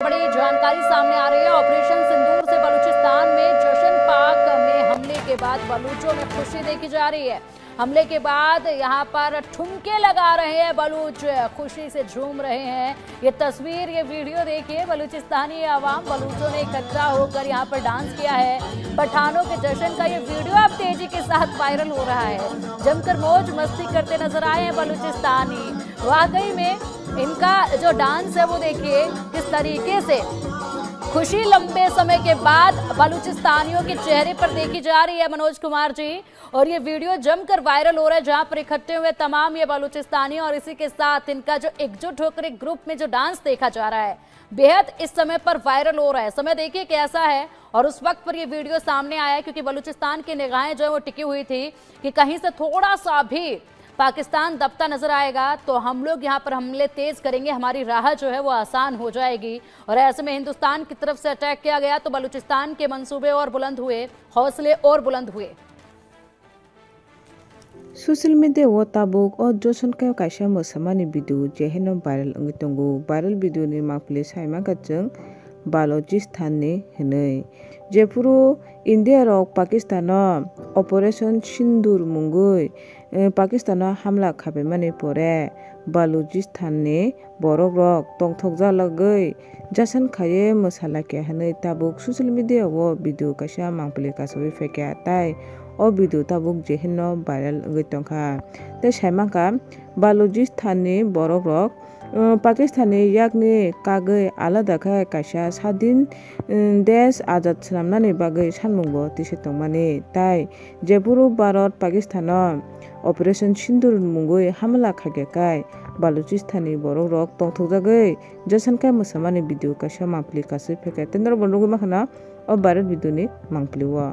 बड़ी जानकारी सामने आ रही है। ऑपरेशन सिंदूर से बलूचिस्तान में जश्न पाक में हमले के बाद बलूचों में खुशी देखी जा रही है। हमले के बाद यहां पर ठुमके लगा रहे हैं बलूच, खुशी से झूम रहे हैं। ये तस्वीर, ये वीडियो देखिए, बलूचिस्तानी आवाम बलूचों ने इकट्ठा होकर यहां पर डांस किया है। पठानों के जश्न का ये वीडियो अब तेजी के साथ वायरल हो रहा है। जमकर मौज मस्ती करते नजर आए हैं बलूचिस्तानी। वाकई में इनका जो डांस है वो देखिए किस तरीके से खुशी लंबे समय के बाद बलूचिस्तानियों के चेहरे पर देखी जा रही है, मनोज कुमार जी। और ये वीडियो जमकर वायरल हो रहा है जहां पर इकट्ठे हुए तमाम ये बलूचिस्तानी और इसी के साथ इनका जो एकजुट होकर एक ग्रुप में जो डांस देखा जा रहा है, बेहद इस समय पर वायरल हो रहा है। समय देखिए कैसा है। और उस वक्त पर ये वीडियो सामने आया है क्योंकि बलूचिस्तान की निगाहें जो है वो टिकी हुई थी कि कहीं से थोड़ा सा भी पाकिस्तान दबता नजर आएगा तो हम लोग यहाँ पर हमले तेज करेंगे, हमारी राह जो है वो आसान हो जाएगी। और ऐसे में हिंदुस्तान की तरफ से अटैक किया गया तो बलूचिस्तान के मंसूबे और बुलंद हुए, हौसले और बुलंद हुए। सोशल मीडिया वो ताबुक और जोसन का काशा मोसामानी वीडियो जेहेनो वायरल अंगितंगो वायरल वीडियो नि माफले साइमा गजंग बालोचिस्तान ने हनै जेपुरो इंडिया रक पाकिस्तान ऑपरेशन सिंदूर मुंगुई पाकिस्तान हमला खाबे माने परे बालोचिस्तान ने बरक रक तंगथक जालगै जासन खाये मसाला के हनै ताबुक सोशल मीडिया वो वीडियो काशा माफले कासबे फेके ताई ओ वीडियो ताबुक जेहेनो वायरल गैतंखा ते साइमाका बालोचिस्ताननि बरक रक पाकिस्तानी याकनि कागै आलादा खाय काशा सादिन देश आजाद खालामनानै बागै सानमुंबो तिसेतंमानि ताई जेपुरो भारत पाकिस्तान ऑपरेशन सिंदूर मुंगै हमला खागेखाय बालूचिस्तानी बरक रक तंगथकजागै जसनखाय मोसामानि वीडियो काशा माफलि कासै फेके तेंदर बन्दुगै माखना ओ भारत वीडियो नि मांफलिवा।